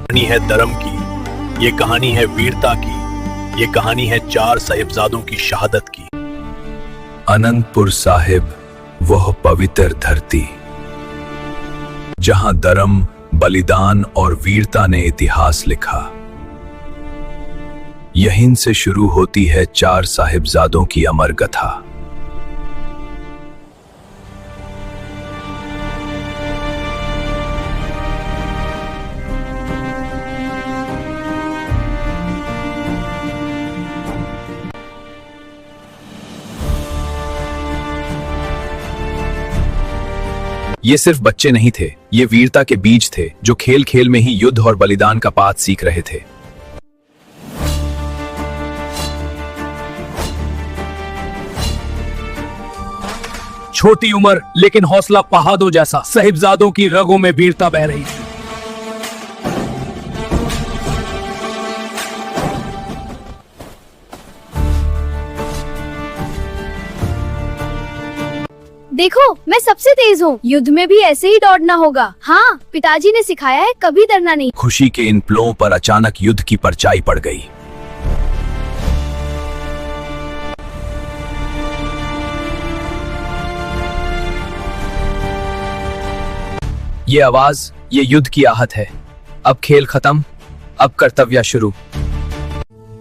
कहानी है धर्म की, ये कहानी है वीरता की, ये कहानी है 4 साहिबजादों की शहादत की। अनंतपुर साहिब वह पवित्र धरती जहां धर्म, बलिदान और वीरता ने इतिहास लिखा। यहीं से शुरू होती है 4 साहिबजादों की अमर कथा। ये सिर्फ बच्चे नहीं थे, ये वीरता के बीज थे जो खेल खेल में ही युद्ध और बलिदान का पाठ सीख रहे थे। छोटी उम्र लेकिन हौसला पहाड़ों जैसा, साहिबजादों की रगों में वीरता बह रही थी। देखो, मैं सबसे तेज हूँ। युद्ध में भी ऐसे ही दौड़ना होगा। हाँ, पिताजी ने सिखाया है, कभी डरना नहीं। खुशी के इन पलों पर अचानक युद्ध की परछाई पड़ गई। ये आवाज, ये युद्ध की आहट है। अब खेल खत्म, अब कर्तव्य शुरू।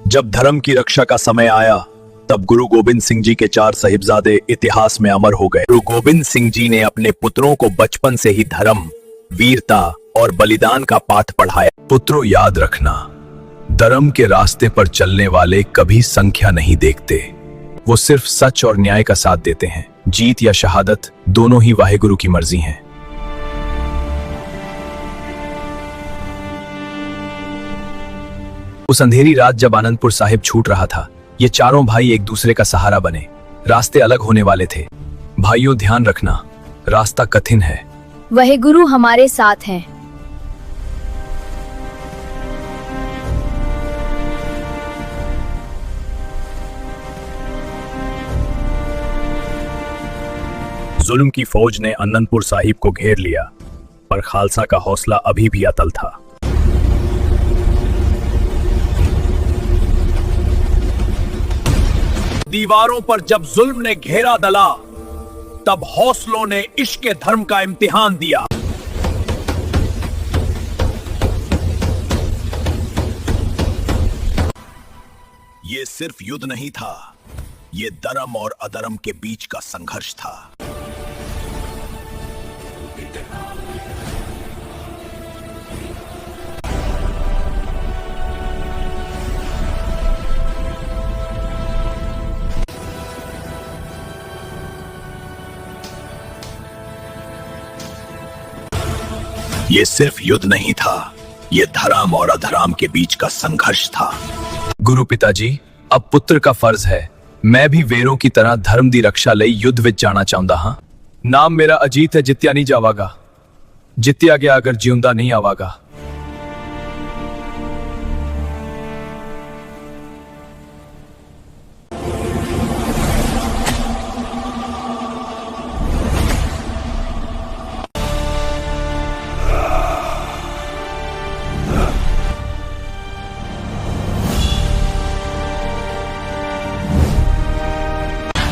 जब धर्म की रक्षा का समय आया, तब गुरु गोबिंद सिंह जी के 4 साहिबजादे इतिहास में अमर हो गए। गुरु गोबिंद सिंह जी ने अपने पुत्रों को बचपन से ही धर्म, वीरता और बलिदान का पाठ पढ़ाया। पुत्रों, याद रखना, धर्म के रास्ते पर चलने वाले कभी संख्या नहीं देखते। वो सिर्फ सच और न्याय का साथ देते हैं। जीत या शहादत दोनों ही वाहेगुरु की मर्जी है। उस अंधेरी रात जब आनंदपुर साहिब छूट रहा था, ये चारों भाई एक दूसरे का सहारा बने। रास्ते अलग होने वाले थे। भाइयों, ध्यान रखना, रास्ता कठिन है। वह गुरु हमारे साथ हैं। जुल्म की फौज ने आनंदपुर साहिब को घेर लिया, पर खालसा का हौसला अभी भी अटल था। दीवारों पर जब जुल्म ने घेरा डला, तब हौसलों ने इश्क धर्म का इम्तिहान दिया। ये सिर्फ युद्ध नहीं था, ये धर्म और अधर्म के बीच का संघर्ष था। ये सिर्फ युद्ध नहीं था, ये धर्म और अधर्म के बीच का संघर्ष था। गुरु पिताजी, अब पुत्र का फर्ज है। मैं भी वीरों की तरह धर्म दी रक्षा ਲਈ युद्ध ਵਿੱਚ जाना चाहता हाँ। नाम मेरा अजीत है, जित्या नहीं जावागा। जित्या गया अगर जिंदा नहीं आवागा।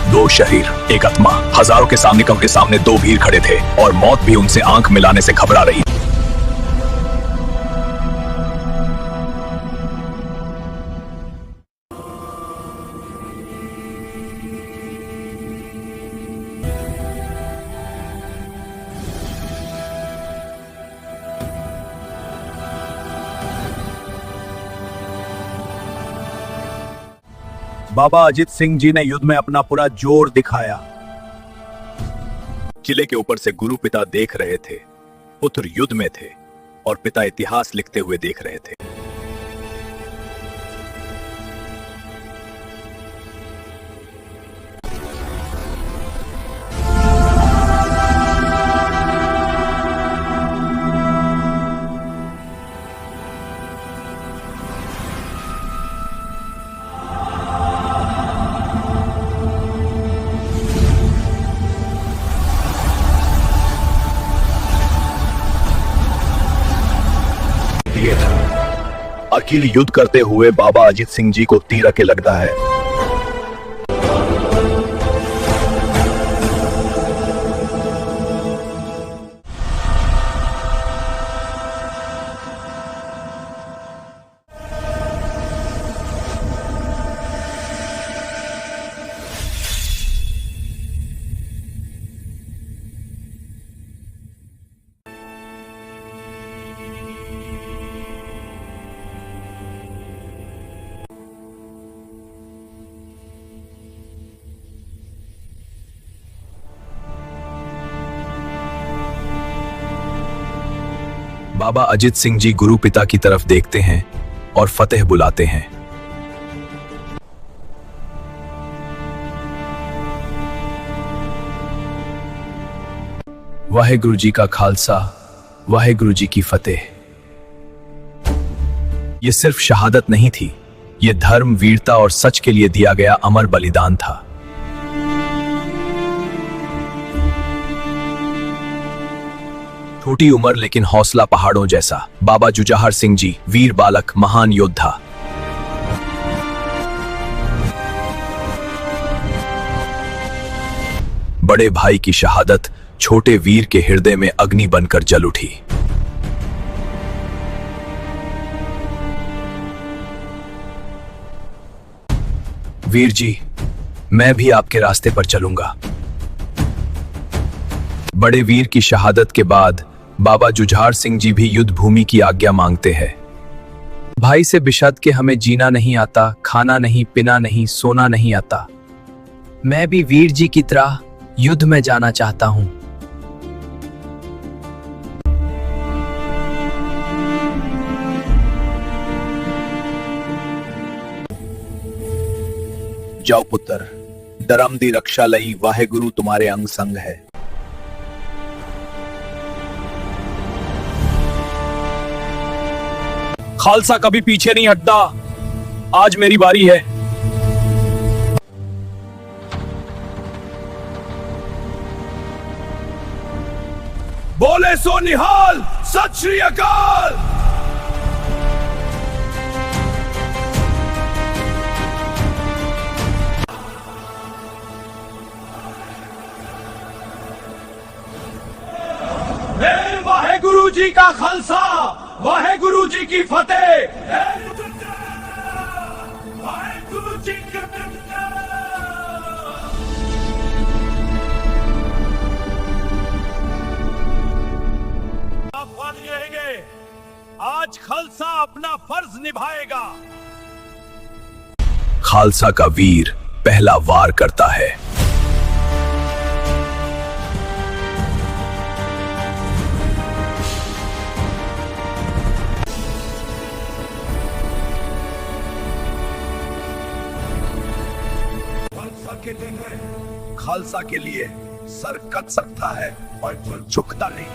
दो शरीर, एक आत्मा। हजारों के सैनिकों के सामने 2 वीर खड़े थे और मौत भी उनसे आंख मिलाने से घबरा रही। बाबा अजीत सिंह जी ने युद्ध में अपना पूरा जोर दिखाया। किले के ऊपर से गुरु पिता देख रहे थे, पुत्र युद्ध में थे और पिता इतिहास लिखते हुए देख रहे थे। ये था अकेले युद्ध करते हुए बाबा अजीत सिंह जी को तीर के लगता है। बाबा अजित सिंह जी गुरु पिता की तरफ देखते हैं और फतेह बुलाते हैं। वाहेगुरु जी का खालसा, वाहेगुरु जी की फतेह। यह सिर्फ शहादत नहीं थी, यह धर्म, वीरता और सच के लिए दिया गया अमर बलिदान था। छोटी उम्र लेकिन हौसला पहाड़ों जैसा। बाबा जुझार सिंह जी, वीर बालक, महान योद्धा। बड़े भाई की शहादत छोटे वीर के हृदय में अग्नि बनकर जल उठी। वीर जी, मैं भी आपके रास्ते पर चलूंगा। बड़े वीर की शहादत के बाद बाबा जुझार सिंह जी भी युद्ध भूमि की आज्ञा मांगते हैं। भाई से बिशद के हमें जीना नहीं आता, खाना नहीं, पीना नहीं, सोना नहीं आता। मैं भी वीर जी की तरह युद्ध में जाना चाहता हूं। जाओ पुत्र, धर्म दी रक्षा लई वाहेगुरु तुम्हारे अंग संग है। खालसा कभी पीछे नहीं हटता। आज मेरी बारी है। बोले सो निहाल, सत श्री अकाल। वाहेगुरु जी का खालसा, वाहेगुरु जी की फतेह। वाहेगुरु जी की रहेंगे। आज खालसा अपना फर्ज निभाएगा। खालसा का वीर पहला वार करता है। खालसा के लिए सर कट सकता है और झुकता नहीं।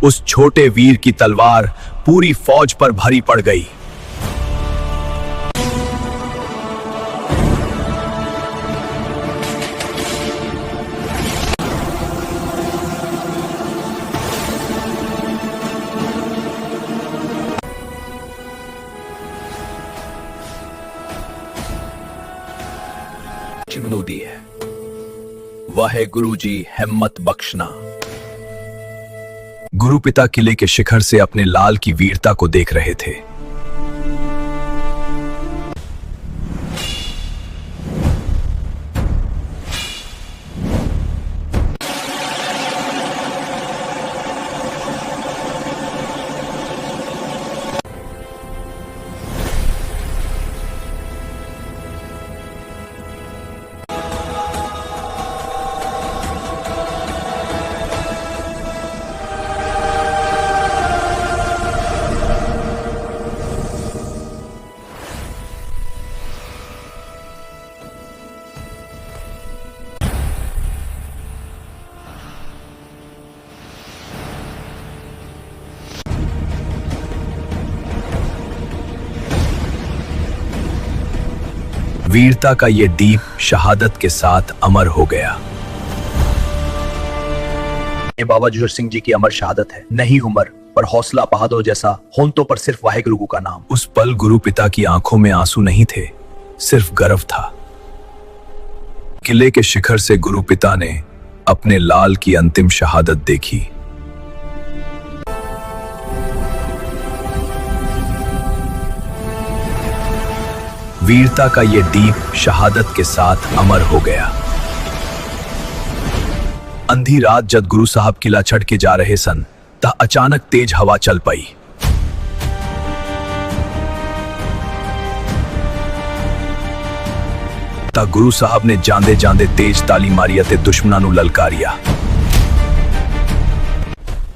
उस छोटे वीर की तलवार पूरी फौज पर भरी पड़ गई। दी है। वाहेगुरु जी हिम्मत बख्शना। गुरु पिता किले के शिखर से अपने लाल की वीरता को देख रहे थे। वीरता का ये दीप शहादत के साथ अमर हो गया। ये बाबा जुझार सिंह जी की अमर शहादत है। नहीं उम्र पर हौसला बहादुर जैसा हों तो पर सिर्फ वाहेगुरु का नाम। उस पल गुरु पिता की आंखों में आंसू नहीं थे, सिर्फ गर्व था। किले के शिखर से गुरु पिता ने अपने लाल की अंतिम शहादत देखी। वीरता का ये दीप शहादत के साथ अमर हो गया। अंधी रात जब गुरु साहब किला छड़ के जा रहे सन ता अचानक तेज हवा चल पई। ता गुरु साहब ने जांदे जांदे तेज ताली मारी ते दुश्मनां नू ललकारिया।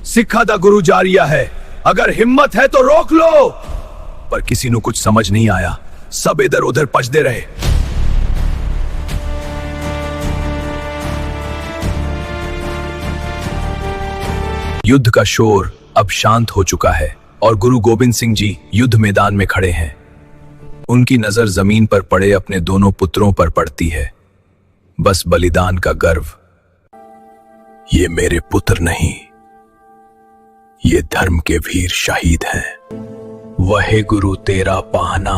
सिखा दा गुरु जारिया है, अगर हिम्मत है तो रोक लो। पर किसी नू कुछ समझ नहीं आया, सब इधर उधर भजदे रहे। युद्ध का शोर अब शांत हो चुका है और गुरु गोबिंद सिंह जी युद्ध मैदान में खड़े हैं। उनकी नजर जमीन पर पड़े अपने दोनों पुत्रों पर पड़ती है। बस बलिदान का गर्व। ये मेरे पुत्र नहीं, ये धर्म के वीर शहीद हैं। वहे गुरु तेरा पाहना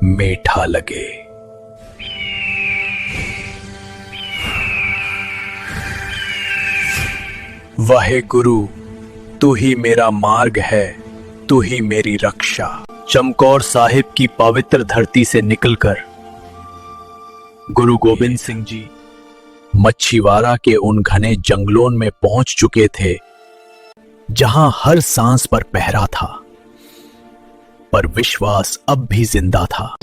मीठा लगे। वहे गुरु तू ही मेरा मार्ग है, तू ही मेरी रक्षा। चमकौर साहिब की पवित्र धरती से निकलकर गुरु गोबिंद सिंह जी मच्छीवाड़ा के उन घने जंगलों में पहुंच चुके थे जहां हर सांस पर पहरा था, पर विश्वास अब भी जिंदा था।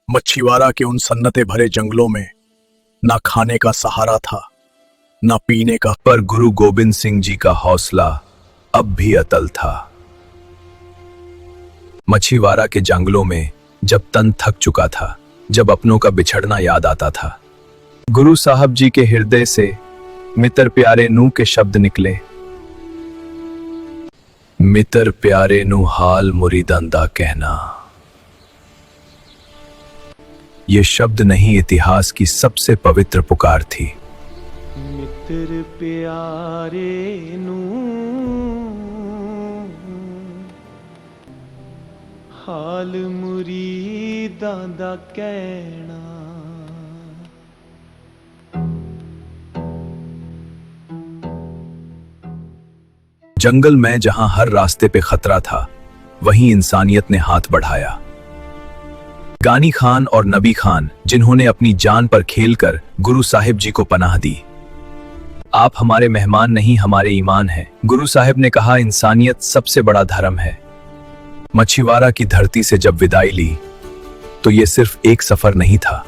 मच्छीवाड़ा के उन सन्नते भरे जंगलों में ना खाने का सहारा था, ना पीने का, पर गुरु गोबिंद सिंह जी का हौसला अब भी अटल था। मच्छीवाड़ा के जंगलों में जब तन थक चुका था, जब अपनों का बिछड़ना याद आता था, गुरु साहब जी के हृदय से मित्र प्यारे नू के शब्द निकले। मित्र प्यारे नू हाल मुरीदंदा कहना। ये शब्द नहीं, इतिहास की सबसे पवित्र पुकार थी। मित्र प्यारे नू हाल मुरीदां दा कहना। जंगल में जहां हर रास्ते पे खतरा था, वहीं इंसानियत ने हाथ बढ़ाया। गानी खान और नबी खान, जिन्होंने अपनी जान पर खेलकर गुरु साहिब जी को पनाह दी। आप हमारे मेहमान नहीं, हमारे ईमान हैं। गुरु साहिब ने कहा, इंसानियत सबसे बड़ा धर्म है। मच्छीवाड़ा की धरती से जब विदाई ली तो यह सिर्फ एक सफर नहीं था,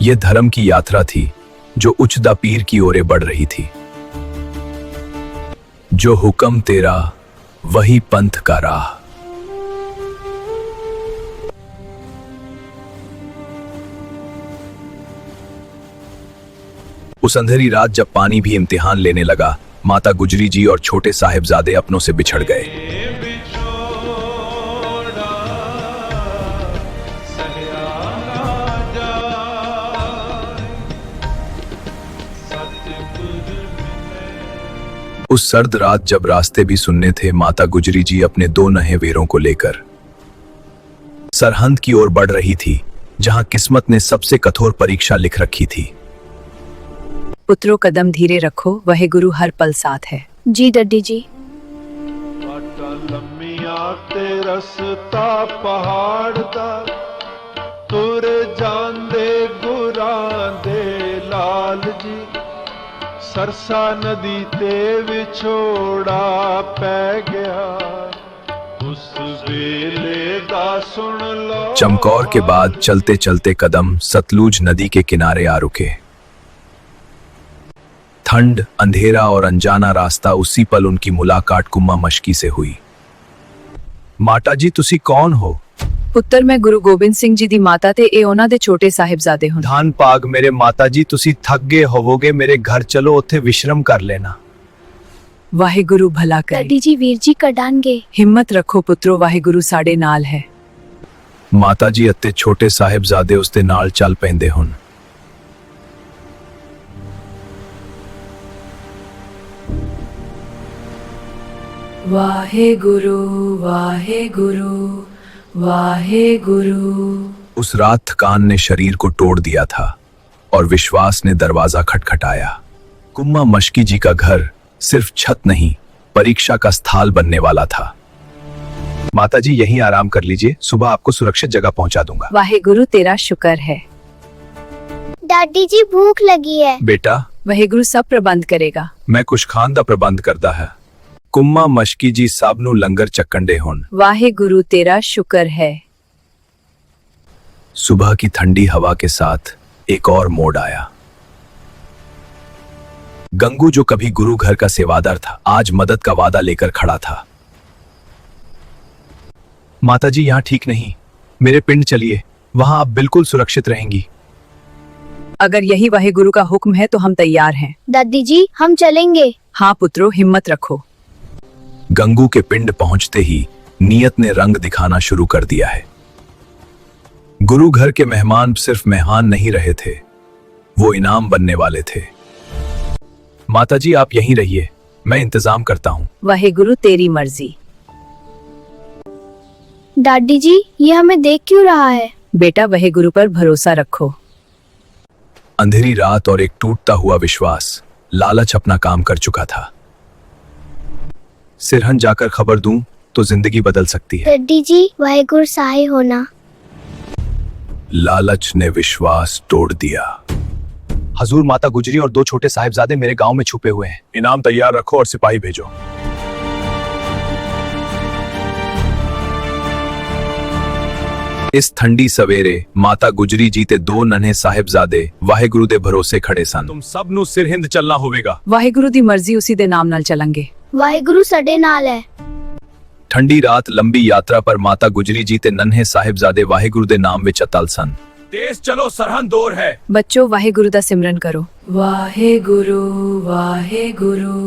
यह धर्म की यात्रा थी जो उच्चदा पीर की ओर बढ़ रही थी। जो हुक्म तेरा वही पंथ का राह। उस अंधेरी रात जब पानी भी इम्तिहान लेने लगा, माता गुजरी जी और छोटे साहिबजादे अपनों से बिछड़ गए। उस सर्द रात जब रास्ते भी सुनने थे, माता गुजरी जी अपने दो नहे वेरों को लेकर सरहंद की ओर बढ़ रही थी, जहां किस्मत ने सबसे कठोर परीक्षा लिख रखी थी। पुत्रों कदम धीरे रखो, वह गुरु हर पल साथ है। जी डड्डी जी। वाटा लम्मिया ते रस्ता पहाड़ दा, तुर जांदे गुरां दे लाल जी। सरसा नदी ते विछोड़ा पै गया, उस वेले दा सुन लो। चमकौर के बाद चलते चलते कदम सतलुज नदी के किनारे आ रुके। ठंड, अंधेरा और अनजाना रास्ता, उसी पल उनकी मुलाकात कुम्मा मशकी से हुई। माता जी तुसी कौन हो? पुत्र मैं गुरु गोबिंद सिंह जी दी माता ते ए ਉਹਨਾਂ ਦੇ ਛੋਟੇ ਸਾਹਿਬਜ਼ਾਦੇ ਹਨ। धान पाग मेरे माता जी तुसी थक गए होवोगे, मेरे घर चलो, उत्थे विश्रम कर लेना। वाहेगुरु भला करे। दादी जी वीर जी कढ़ानगे। हिम्मत रखो पुत्रो, वाहेगुरु साडे नाल है। माता जी ਅਤੇ ਛੋਟੇ ਸਾਹਿਬਜ਼ਾਦੇ ਉਸ ਦੇ ਨਾਲ ਚੱਲ ਪੈਂਦੇ ਹਨ। वाहेगुरु वाहेगुरु वाहेगुरु। उस रात थकान ने शरीर को तोड़ दिया था और विश्वास ने दरवाजा खटखटाया। कुम्मा मशकी जी का घर सिर्फ छत नहीं, परीक्षा का स्थल बनने वाला था। माता जी यहीं आराम कर लीजिए, सुबह आपको सुरक्षित जगह पहुंचा दूंगा। वाहेगुरु तेरा शुक्र है। दादी जी भूख लगी है। बेटा वाहेगुरु सब प्रबंध करेगा। मैं कुछ खान दा प्रबंध करदा है। कुम्मा मशकी जी सब ਨੂੰ ਲੰਗਰ ਚੱਕਣ ਦੇ ਹੁਣ। वाहेगुरु तेरा शुक्र है। सुबह की ठंडी हवा के साथ एक और मोड़ आया। गंगू जो कभी गुरु घर का सेवादार था, आज मदद का वादा लेकर खड़ा था। माता जी यहाँ ठीक नहीं, मेरे पिंड चलिए, वहां आप बिल्कुल सुरक्षित रहेंगी। अगर यही वाहेगुरु का हुक्म है तो हम तैयार हैं। दादी जी हम चलेंगे। हाँ पुत्रो, हिम्मत रखो। गंगू के पिंड पहुंचते ही नियत ने रंग दिखाना शुरू कर दिया है। गुरु घर के मेहमान सिर्फ मेहमान नहीं रहे थे, वो इनाम बनने वाले थे। माता जी आप यहीं रहिए, मैं इंतजाम करता हूँ। वाहेगुरु तेरी मर्जी। दादी जी ये हमें देख क्यों रहा है? बेटा वाहेगुरु पर भरोसा रखो। अंधेरी रात और एक टूटता हुआ विश्वास, लालच अपना काम कर चुका था। सिरहन जाकर खबर दूं तो जिंदगी बदल सकती है। दादी जी वाहेगुरु सहाय होना। लालच ने विश्वास तोड़ दिया। हजूर माता गुजरी और 2 छोटे साहिबजादे मेरे गांव में छुपे हुए हैं। इनाम तैयार रखो और सिपाही भेजो। इस ठंडी सवेरे माता गुजरी जी ते 2 नन्हे साहिबजादे वाहेगुरु दे भरोसे खड़े सन। तुम सब नु सिरहिंद चलना होवेगा। वाहेगुरु दी मर्जी उसी दे नाम नाल चलेंगे। वाहेगुरु सडे नाल है। ठंडी रात लंबी यात्रा पर माता गुजरी जी ते नन्हे साहिबजादे वाहेगुरु दे नाम विच अतल सन। तेज चलो, सरहद दूर है। बच्चों वाहेगुरु दा सिमरन करो। वाहेगुरु वाहेगुरु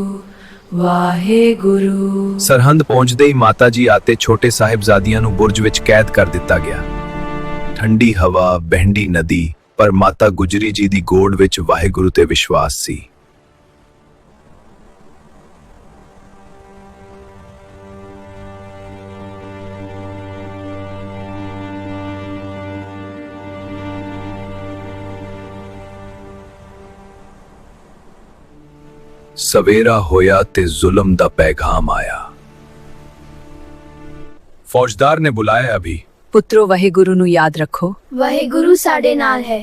वाहेगुरु। सरहंद पहुंचते ही माता जी आते छोटे साहिबजादियां नु बुर्ज विच कैद कर दिता गया। ठंडी हवा, बहंडी नदी, पर माता गुजरी जी दी गोड़ विच वाहेगुरु ते विश्वास सी। सवेरा होया ते जुल्म दा पैगाम आया। फौजदार ने बुलाया अभी। पुत्रो वाहेगुरु नु याद रखो। वाहेगुरु साडे नाल है।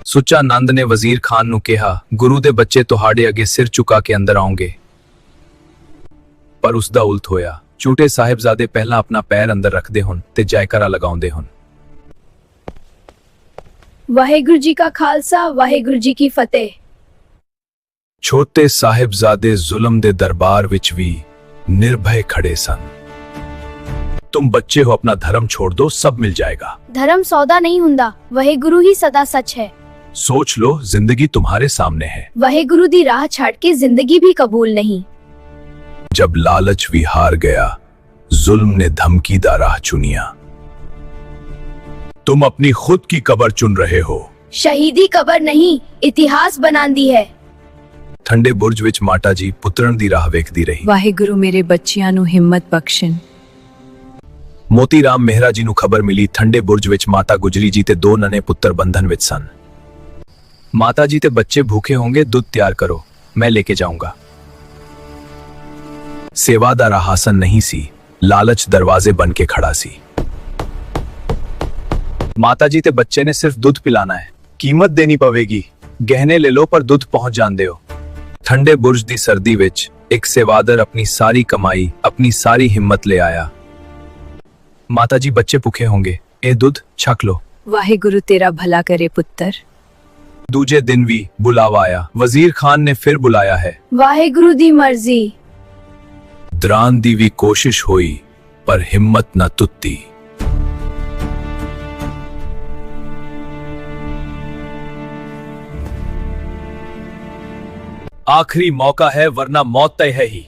सुच्चा नंद ने वजीर खान नु कहा, गुरु दे बच्चे तुहाड़े अगे सिर चुका के अंदर आउंगे। पर उसदा उल्ट होया। छोटे साहिबजादे पहला अपना पैर अंदर रखदे हुन ते जयकारा लगाउंदे हुन। वाहेगुरु जी का खालसा, वाहेगुरु जी की फतेह। छोटे साहिबजादे जुल्म दे दरबार विच भी निर्भय खड़े सन। तुम बच्चे हो, अपना धर्म छोड़ दो, सब मिल जाएगा। धर्म सौदा नहीं हुंदा, वाहेगुरु ही सदा सच है। सोच लो, जिंदगी तुम्हारे सामने है। वाहेगुरु दी राह छाड़ के जिंदगी भी कबूल नहीं। जब लालच भी हार गया, जुल्म ने धमकी दा राह चुनिया। तुम अपनी खुद की कब्र चुन रहे हो। शहीदी कब्र नहीं, इतिहास बनांदी है। ठंडे बुर्ज विच माता जी पुत्रन दी राह वेखदी रही। वाहेगुरु मेरे बच्चियां नु हिम्मत बख्शन। मोती राम मेहरा जी नु खबर मिली, ठंडे बुर्ज विच माता गुजरी जी ते 2 नन्हे पुत्र बंधन विच सन। माता जी ते बच्चे भूखे होंगे, दूध तैयार करो, मैं लेके जाऊंगा। सेवा दा राहासन नहीं सी, लालच दरवाजे बन के खड़ा सी। माता जी ते बच्चे ने सिर्फ दूध पिलाना है, कीमत देनी पवेगी। गहने ले लो पर दूध पहुंच जांदे हो। ठंडे बुर्ज दी सर्दी विच एक सेवादर अपनी सारी कमाई, अपनी सारी हिम्मत ले आया। माता जी बच्चे भूखे होंगे, ए दूध छक लो। वाहेगुरु तेरा भला करे पुत्र। दूजे दिन भी बुलावा आया। वजीर खान ने फिर बुलाया है। वाहेगुरु दी मर्जी। दरान दी भी कोशिश हुई पर हिम्मत न तुत्ती। ਆਖਰੀ ਮੌਕਾ ਹੈ ਵਰਨਾ ਮੌਤ ਤੈ ਹੈ ਹੀ।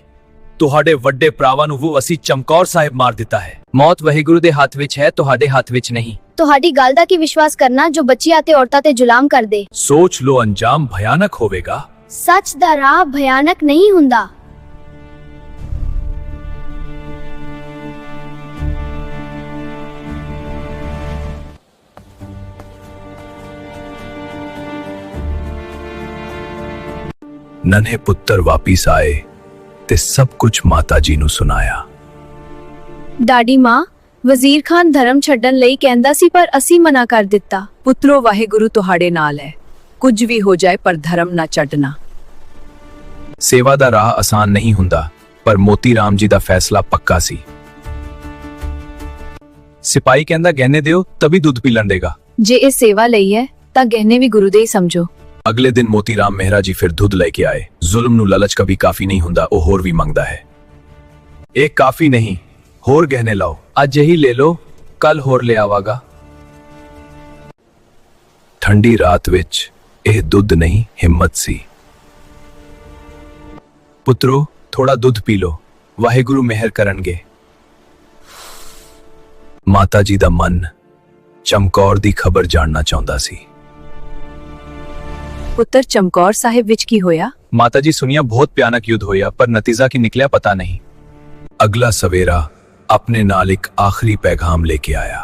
ਤੁਹਾਡੇ ਵੱਡੇ ਭਰਾਵਾਂ ਨੂੰ ਉਹ ਅਸੀਂ ਚਮਕੌਰ ਸਾਹਿਬ ਮਾਰ ਦਿੱਤਾ ਹੈ। ਮੌਤ ਵਾਹਿਗੁਰੂ ਦੇ ਹੱਥ ਵਿੱਚ ਹੈ, ਤੁਹਾਡੇ ਹੱਥ ਵਿੱਚ ਨਹੀਂ। ਤੁਹਾਡੀ ਗੱਲ ਦਾ ਕੀ ਵਿਸ਼ਵਾਸ ਕਰਨਾ ਜੋ ਬੱਚੀਆਂ ਤੇ ਔਰਤਾਂ ਤੇ ਜ਼ੁਲਮ ਕਰਦੇ। ਸੋਚ ਲੋ ਅੰਜਾਮ ਭਿਆਨਕ ਹੋਵੇਗਾ। ਸੱਚ ਦਾ ਰਾਹ ਭਿਆਨਕ ਨਹੀਂ ਹੁੰਦਾ। ਨਨ੍ਹੇ ਪੁੱਤਰ ਵਾਪਿਸ ਆਏ ਤੇ ਸਭ ਕੁਝ ਮਾਤਾ ਜੀ ਨੂੰ ਸੁਣਾਇਆ। ਡਾਡੀ ਮਾਂ, ਵਜ਼ੀਰ ਖਾਨ ਧਰਮ ਛੱਡਣ ਲਈ ਕਹਿੰਦਾ ਸੀ ਪਰ ਅਸੀਂ ਮਨਾ ਕਰ ਦਿੱਤਾ। ਪੁੱਤਰੋ, ਵਾਹਿਗੁਰੂ ਤੁਹਾਡੇ ਨਾਲ ਹੈ। ਕੁਝ ਵੀ ਹੋ ਜਾਏ ਪਰ ਧਰਮ ਨਾ ਛੱਡਣਾ। ਸੇਵਾ ਦਾ ਰਾਹ ਆਸਾਨ ਨਹੀਂ ਹੁੰਦਾ, ਪਰ ਮੋਤੀ ਰਾਮ ਜੀ ਦਾ ਫੈਸਲਾ ਪੱਕਾ ਸੀ। ਸਿਪਾਹੀ ਕਹਿੰਦਾ ਗਹਿਣੇ ਦਿਓ ਤभी ਦੁੱਧ ਪੀ ਲੈਂਦੇਗਾ। ਜੇ ਇਹ ਸੇਵਾ ਲਈ ਹੈ ਤਾਂ ਗਹਿਣੇ ਵੀ ਗੁਰੂ ਦੇ ਹੀ ਸਮਝੋ। ਅਗਲੇ ਦਿਨ ਮੋਤੀ ਰਾਮ ਮਹਿਰਾ ਜੀ ਫਿਰ ਦੁੱਧ ਲੈ ਕੇ ਆਏ। ਜ਼ੁਲਮ ਨੂੰ ਲਾਲਚ ਕभी ਕਾਫੀ ਨਹੀਂ ਹੁੰਦਾ, ਉਹ ਹੋਰ ਵੀ ਮੰਗਦਾ ਹੈ। ਇਹ ਕਾਫੀ ਨਹੀਂ, ਹੋਰ ਗਹਿਣੇ ਲਾਓ। ਅੱਜ ਹੀ ਲੈ ਲਓ, ਕੱਲ ਹੋਰ ਲੈ ਆਵਾਗਾ। ਠੰਡੀ ਰਾਤ ਵਿੱਚ ਇਹ ਦੁੱਧ ਨਹੀਂ ਹਿੰਮਤ ਸੀ। ਪੁੱਤਰੋ, ਥੋੜਾ ਦੁੱਧ ਪੀ ਲਓ, ਵਾਹਿਗੁਰੂ ਮਿਹਰ ਕਰਨਗੇ। ਮਾਤਾ ਜੀ ਦਾ ਮਨ ਚਮਕੌਰ ਦੀ ਖਬਰ ਜਾਣਨਾ ਚਾਹੁੰਦਾ ਸੀ। ਪੁੱਤਰ, ਚਮਕੌਰ ਸਾਹਿਬ ਵਿੱਚ ਕੀ ਹੋਇਆ? ਮਾਤਾ ਜੀ ਸੁनिया बहुत ਭਿਆਨਕ युद्ध ਹੋਇਆ, ਪਰ ਨਤੀਜਾ ਕੀ ਨਿਕਲਿਆ ਪਤਾ ਨਹੀਂ। ਅਗਲਾ ਸਵੇਰਾ ਆਪਣੇ ਨਾਲ ਇੱਕ ਆਖਰੀ ਪੈਗਾਮ ਲੈ ਕੇ ਆਇਆ।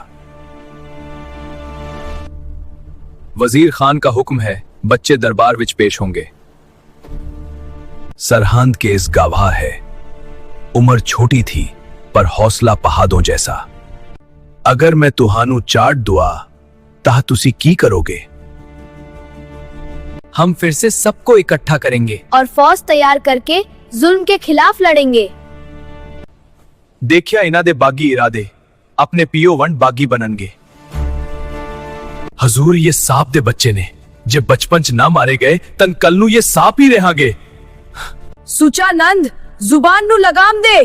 वजीर खान का हुक्म है, बच्चे दरबार विच पेश होंगे। सरहंद के इस गवाह है। उम्र छोटी थी पर हौसला पहाड़ों जैसा। अगर मैं तुहानू चाट दुआ ताह तुसी की करोगे? हम फिर से सबको इकट्ठा करेंगे और फौज तैयार करके जुल्म के खिलाफ लड़ेंगे। देखिया इन्हां दे बागी इरादे, अपने पियो वंड बागी बननगे। हजूर, ये सांप दे बच्चे ने जे बचपन च ना मारे गए तन कल नू ये सांप ही रहांगे। ਸੁਚਾਨੰਦ, ਜ਼ੁਬਾਨ ਨੂੰ ਲਗਾਮ ਦੇ।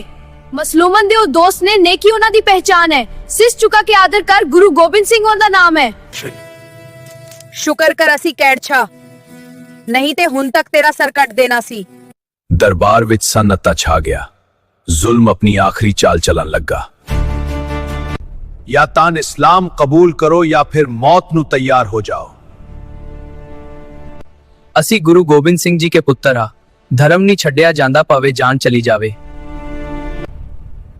ਮਸਲੂਮਨ ਦੇ ਉਹ ਦੋਸਤ ਨੇ, ਨੇਕੀ ਉਹਨਾਂ ਦੀ ਪਹਿਚਾਨ ਹੈ। ਸਿਸ ਚੁਕਾ ਕੇ ਆਦਰ ਕਰ, ਗੁਰੂ ਗੋਬਿੰਦ ਸਿੰਘ ਉਹਦਾ ਨਾਮ ਹੈ। ਸ਼ੁਕਰ ਕਰ ਅਸੀਂ ਕੈੜਛਾ, ਨਹੀਂ ਤੇ ਹੁਣ ਤੱਕ ਤੇਰਾ ਸਰ ਕੱਟ ਦੇਣਾ ਸੀ। दरबार विच सन्नता छा गया। जुल्म अपनी आखिरी चाल चलन लगा। या तान इस्लाम कबूल करो या फिर मौत नू तैयार हो जाओ। ਅਸੀਂ ਗੁਰੂ ਗੋਬਿੰਦ ਸਿੰਘ ਜੀ ਕੇ ਪੁੱਤਰ ਆ, ਧਰਮ ਨਹੀਂ ਛੱਡਿਆ ਜਾਂਦਾ ਭਾਵੇਂ ਜਾਨ ਚਲੀ ਜਾਵੇ।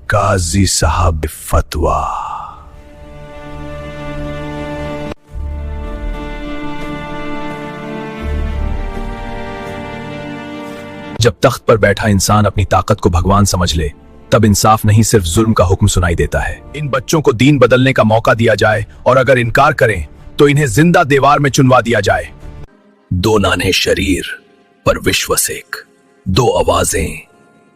काजी साहब फतवा। जब तख्त पर बैठा इंसान अपनी ताकत को भगवान समझ ले, तब इंसाफ नहीं सिर्फ जुल्म का हुक्म सुनाई देता है। इन बच्चों को दीन बदलने का मौका दिया जाए और अगर इनकार करें तो इन्हें जिंदा दीवार में चुनवा दिया जाए। दो नाने शरीर पर विश्वास एक, दो आवाजें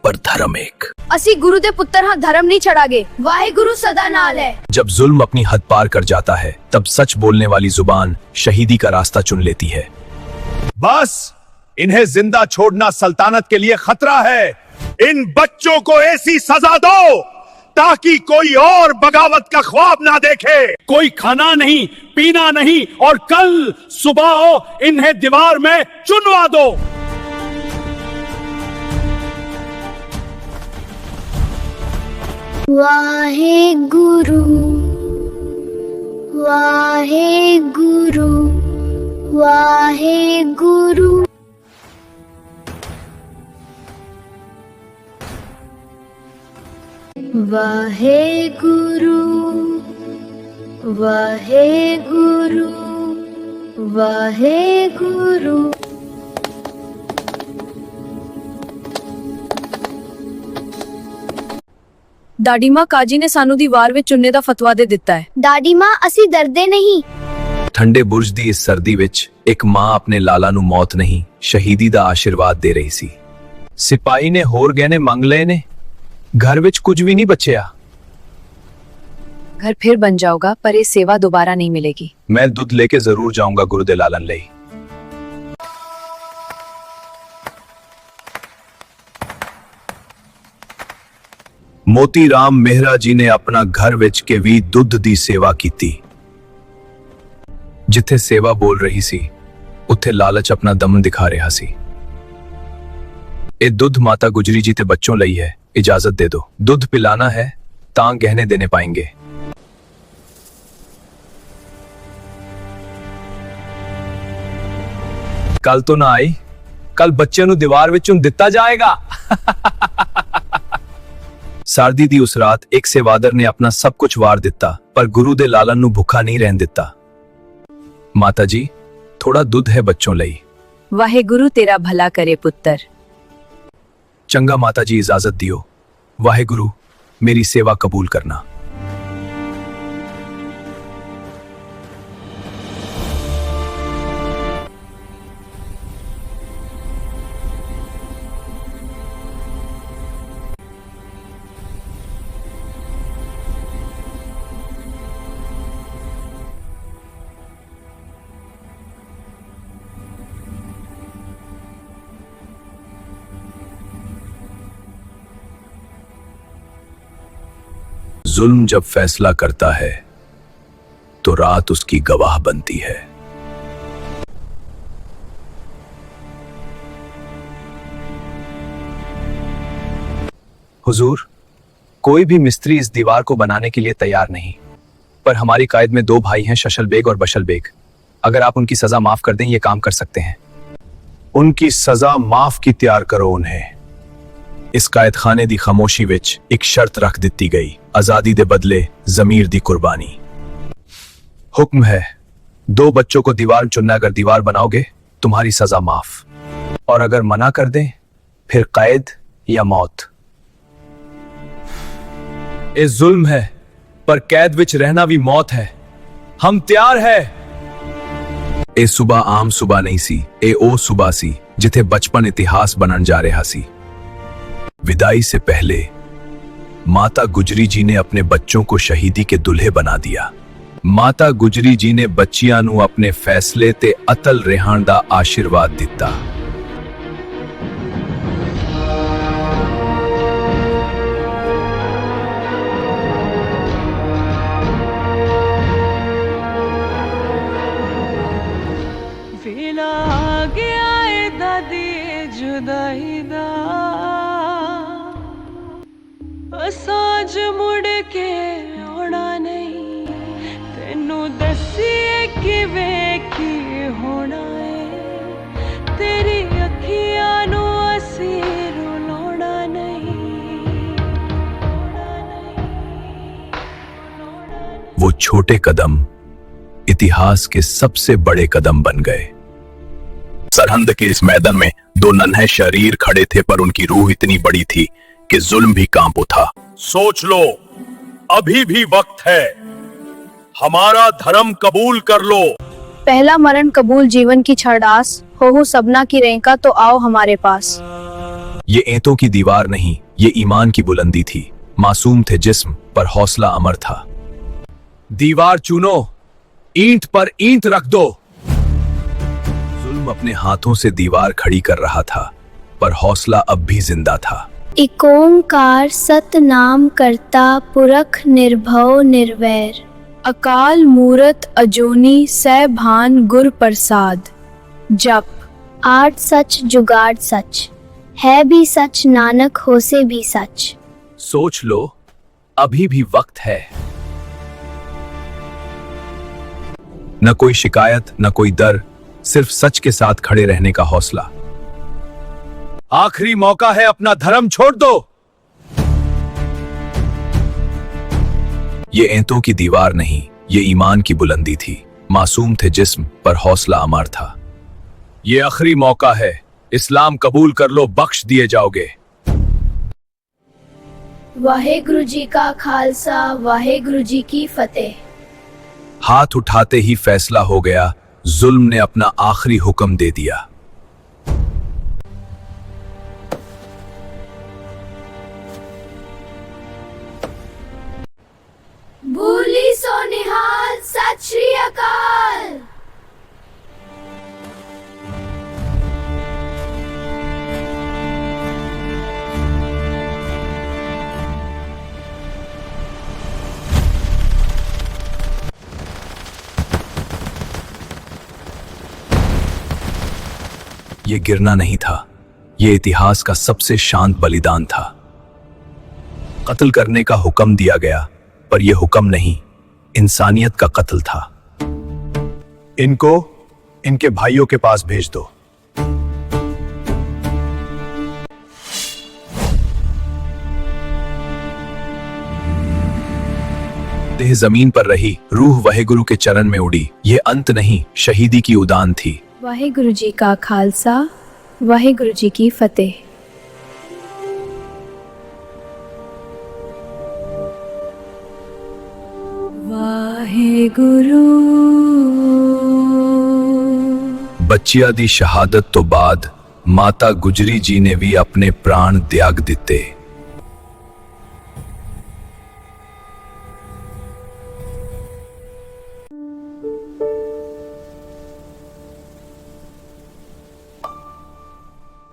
पर धर्म एक। ਅਸੀਂ ਗੁਰੂ ਦੇ ਪੁੱਤਰ ਹਾਂ, ਧਰਮ ਨਹੀਂ ਛੜਾਂਗੇ। ਵਾਹਿਗੁਰੂ ਸਦਾ ਨਾਲ ਹੈ। जब जुल्म अपनी हद पार कर जाता है, तब सच बोलने वाली जुबान शहीदी का रास्ता चुन लेती है। बस इन्हें जिंदा छोड़ना सल्तनत के लिए खतरा है। इन बच्चों को ऐसी सजा दो ताकि कोई और बगावत का ख्वाब ना देखे। कोई खाना नहीं, पीना नहीं और कल सुबह इन्हें दीवार में चुनवा दो। वाहेगुरु वाहेगुरु वाहेगुरु। वाहेगुरु वाहेगुरु वाहेगुरु। ਡਾਡੀ ਮਾਂ, ਕਾਜੀ ਨੇ ਸਾਨੂੰ ਦੀਵਾਰ ਵਿੱਚ ਚੁਣਨੇ ਦਾ ਫਤਵਾ ਦੇ ਦਿੱਤਾ ਹੈ। दादी माँ ਅਸੀਂ ਡਰਦੇ ਨਹੀਂ। ठंडे बुर्ज दी इस सर्दी विच एक मां अपने लाला नु मौत नहीं, शहीदी दा आशीर्वाद दे रही सी। सिपाही ने होर गहने मंग लए ने, घर विच कुछ भी नहीं बचिया। घर फिर बन जाओगा पर ये सेवा दोबारा नहीं मिलेगी। मैं दूध लेके जरूर जाऊंगा गुरु दे लालन लई। मोती राम मेहरा जी ने अपना घर विच के भी दुध दी सेवा कीती। जिथे सेवा बोल रही सी, उत्थे लालच अपना दमन दिखा रहा सी। ए दुध माता गुजरी जी ते बच्चों लई है, इजाजत दे दो। दुध पिलाना है तां गहने देने पाएंगे। कल तो ना आई, कल बच्चे ਨੂੰ ਦੀਵਾਰ ਵਿੱਚੋਂ ਦਿੱਤਾ जाएगा। सारदी दी उस रात एक सेवादर ने अपना सब कुछ वार दिता, पर गुरु दे लालन ਨੂੰ भुखा नहीं रहन दिता। माता जी, थोड़ा दुध है बच्चों लई। वाहेगुरु तेरा भला करे पुत्र। चंगा माता जी, इजाजत दियो। वाहेगुरु, मेरी सेवा कबूल करना। जुल्म जब फैसला करता है तो रात उसकी गवाह बनती है। हुजूर, कोई भी मिस्त्री इस दीवार को बनाने के लिए तैयार नहीं, पर हमारी कायद में 2 भाई हैं, शशल बेग और बशल बेग। अगर आप उनकी सजा माफ कर दें, ये काम कर सकते हैं। उनकी सजा माफ की तैयार करो उन्हें। इस कायद खाने दी खामोशी विच एक शर्त रख दिती गई, आजादी दे बदले जमीर दी कुर्बानी। हुक्म है, 2 बच्चों को दीवार चुनना, अगर दीवार बनाओगे तुम्हारी सजा माफ, और अगर मना कर दें फिर कैद या मौत। ए जुल्म है, पर कैद विच रहना भी मौत है। हम तैयार है। ए सुबह आम सुबह नहीं सी, ए ओ सुबह सी जिथे बचपन इतिहास बनन जा रहा सी। विदाई से पहले माता गुजरी जी ने अपने बच्चों को शहीदी के दुल्हे बना दिया। माता गुजरी जी ने बच्चियां नू अपने फैसले ते अतल रहण दा आशीर्वाद दिता। वेला आ गया है दादी जुदाई दा, साज मुड़ के होना नहीं, तेनू दसिए किवें की होना है। तेरी अखियां नू असी रुलाउणा नहीं। वो छोटे कदम इतिहास के सबसे बड़े कदम बन गए। सरहंद के इस मैदान में 2 नन्हे शरीर खड़े थे, पर उनकी रूह इतनी बड़ी थी कि जुल्म भी कांप उठा। सोच लो, अभी भी वक्त है। हमारा धर्म कबूल कर लो। पहला मरण कबूल जीवन की छड़ास हो सबना की रेंका, तो आओ हमारे पास। ये ईंटों की दीवार नहीं, ये ईमान की बुलंदी थी। मासूम थे जिस्म, पर हौसला अमर था। दीवार चुनो, ईंट पर ईंट रख दो। जुल्म अपने हाथों से दीवार खड़ी कर रहा था, पर हौसला अब भी जिंदा था। एक ओंकार सतनाम करता पुरख निर्भव निर्वैर, अकाल मूरत अजोनी सैभान गुर प्रसाद। जप आठ सच जुगाड़ सच, है भी सच नानक हो से भी सच। सोच लो, अभी भी वक्त है। न कोई शिकायत, न कोई डर, सिर्फ सच के साथ खड़े रहने का हौसला। आखिरी मौका है, अपना धर्म छोड़ दो। ये ईंटों की दीवार नहीं, ये ईमान की बुलंदी थी। मासूम थे जिस्म, पर हौसला अमर था। ये आखिरी मौका है, इस्लाम कबूल कर लो, बख्श दिए जाओगे। वाहेगुरु जी का खालसा, वाहेगुरु जी की फतेह। हाथ उठाते ही फैसला हो गया, जुल्म ने अपना आखिरी हुक्म दे दिया। भूली सो निहाल, सत श्री अकाल। ये गिरना नहीं था, ये इतिहास का सबसे शांत बलिदान था। कत्ल करने का हुक्म दिया गया, पर यह हुक्म नहीं, इंसानियत का कत्ल था। इनको इनके भाइयों के पास भेज दो। देह जमीन पर रही, रूह वाहेगुरु के चरण में उड़ी। ये अंत नहीं, शहीदी की उड़ान थी। वाहेगुरु जी का खालसा, वाहेगुरु जी की फतेह। वाहेगुरु। ਬੱਚਿਆਂ ਦੀ ਸ਼ਹਾਦਤ ਤੋਂ ਬਾਅਦ ਮਾਤਾ ਗੁਜਰੀ ਜੀ ਨੇ ਵੀ ਆਪਣੇ ਪ੍ਰਾਣ ਤਿਆਗ ਦਿੱਤੇ।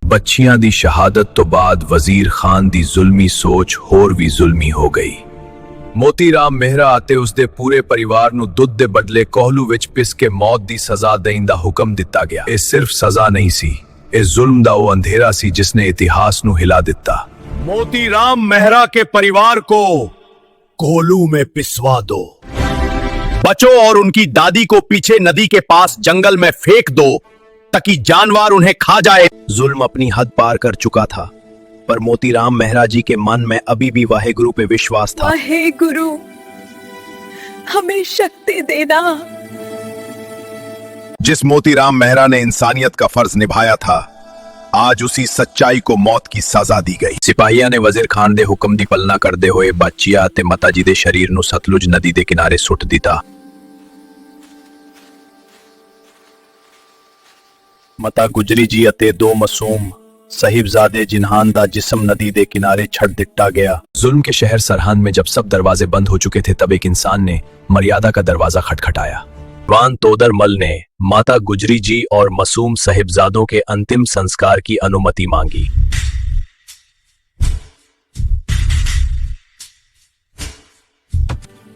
ਬੱਚਿਆਂ ਦੀ ਸ਼ਹਾਦਤ ਤੋਂ ਬਾਅਦ ਵਜ਼ੀਰ ਖਾਨ ਦੀ ਜ਼ੁਲਮੀ ਸੋਚ ਹੋਰ ਵੀ ਜ਼ੁਲਮੀ ਹੋ ਗਈ। ਮੋਤੀ ਰਾਮ ਮਹਿਰਾ ਅਤੇ ਉਸਦੇ ਪੂਰੇ ਪਰਿਵਾਰ ਨੂੰ ਦੁੱਧ ਦੇ ਬਦਲੇ ਕੋਹਲੂ ਵਿੱਚ ਪਿਸ ਕੇ ਮੌਤ ਦੀ ਸਜ਼ਾ ਦੇਣ ਦਾ ਹੁਕਮ ਦਿੱਤਾ ਗਿਆ। ਇਹ ਸਿਰਫ ਸਜ਼ਾ ਨਹੀਂ ਸੀ, ਇਹ ਜ਼ੁਲਮ ਦਾ ਉਹ ਅੰਧੇਰਾ ਸੀ ਜਿਸ ਨੇ ਇਤਿਹਾਸ ਨੂੰ ਹਿਲਾ ਦਿੱਤਾ। मोतीराम मेहरा के परिवार को कोलू में पिसवा दो। बच्चों और उनकी दादी को पीछे नदी के पास जंगल में फेंक दो ताकि जानवर उन्हें खा जाए। जुल्म अपनी हद पार कर चुका था, पर मोतीराम मेहरा जी के मन में अभी भी वाहेगुरु पे विश्वास था। वाहेगुरु, हमें शक्ति देना। जिस मोतीराम मेहरा ने इंसानियत का फर्ज निभाया था, आज उसी सच्चाई को मौत की सजा दी गई। सिपाहियां ने वजीर खान दे हुक्म दी पालना करते हुए बच्चिया ते माता जी दे शरीर नु सतलुज नदी दे किनारे सुट दिता। माता गुजरी जी अते दो मासूम साहिबजादे जिन्हान दा जिस्म नदी दे किनारे छड़ दिता गया। जुल्म के शहर सरहंद में जब सब दरवाजे बंद हो चुके थे, तब एक इंसान ने मर्यादा का दरवाजा खटखटाया। वान तोदर मल ने माता गुजरी जी और मासूम साहिबजादों के अंतिम संस्कार की अनुमति मांगी।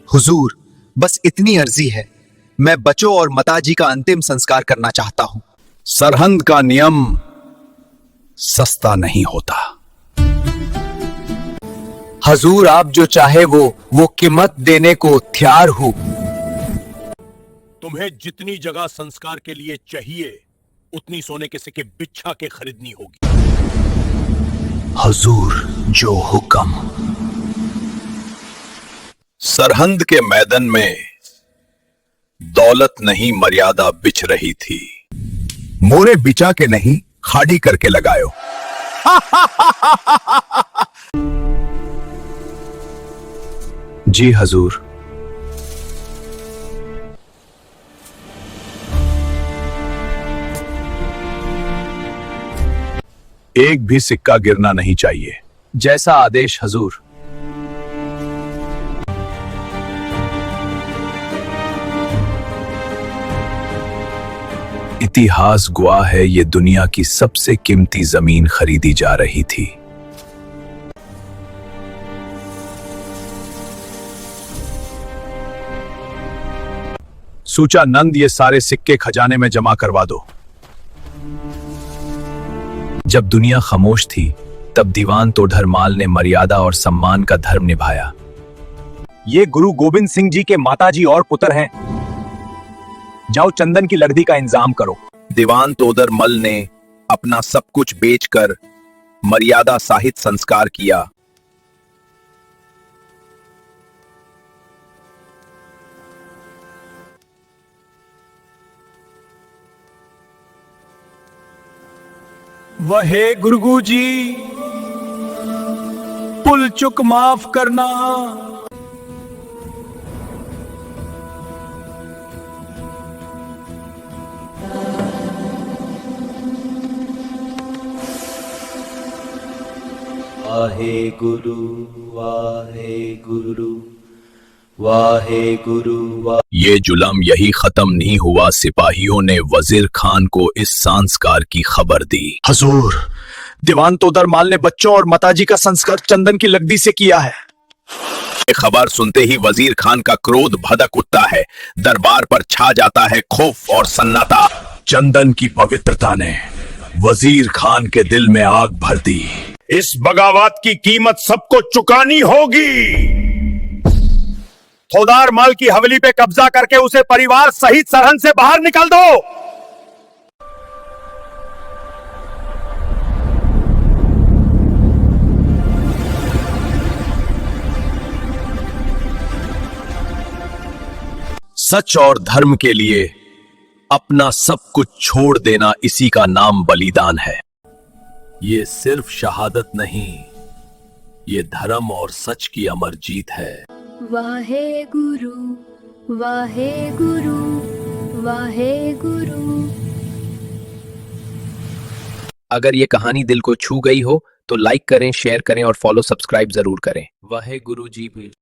हुजूर, बस इतनी अर्जी है, मैं बच्चों और माताजी का अंतिम संस्कार करना चाहता हूं। सरहंद का नियम सस्ता नहीं होता। हजूर, आप जो चाहे वो कीमत देने को तैयार हूं। तुम्हें जितनी जगह संस्कार के लिए चाहिए, उतनी सोने के सिक्के बिछा के खरीदनी होगी। हजूर, जो हुक्म। सरहंद के मैदान में दौलत नहीं मर्यादा बिछ रही थी। मोरे बिछा के नहीं, खाड़ी करके लगायो। जी हजूर। एक भी सिक्का गिरना नहीं चाहिए। जैसा आदेश हजूर। इतिहास गवाह है, ये दुनिया की सबसे कीमती जमीन खरीदी जा रही थी। सूचा नंद, ये सारे सिक्के खजाने में जमा करवा दो। जब दुनिया खामोश थी, तब दीवान तोडरमाल ने मर्यादा और सम्मान का धर्म निभाया। ये गुरु गोविंद सिंह जी के माताजी और पुत्र हैं। जाओ चंदन की लकड़ी का इंतजाम करो। दीवान तोदर मल ने अपना सब कुछ बेचकर मर्यादा साहित संस्कार किया। वहे गुरु जी, भूल चुक माफ करना। वाहे गुरु वाहे गुरु वाहे गुरु। ये जुल्म यही खत्म नहीं हुआ। सिपाहियों ने वजीर खान को इस संस्कार की खबर दी। हजूर, दीवान तोदरमाल ने बच्चों और माताजी का संस्कार चंदन की लकड़ी से किया है। ये खबर सुनते ही वजीर खान का क्रोध भड़क उठता है। दरबार पर छा जाता है खौफ और सन्नाटा। चंदन की पवित्रता ने वजीर खान के दिल में आग भर दी। इस बगावत की कीमत सबको चुकानी होगी। थोदार माल की हवेली पे कब्जा करके उसे परिवार सहित सरहद से बाहर निकाल दो। सच और धर्म के लिए अपना सब कुछ छोड़ देना, इसी का नाम बलिदान है। ये सिर्फ शहादत नहीं, ये धर्म और सच की अमर जीत है। वाहे गुरु वाहे गुरु वाहे गुरु। अगर ये कहानी दिल को छू गई हो तो लाइक करें, शेयर करें और फॉलो सब्सक्राइब जरूर करें। वाहे गुरु जी भी।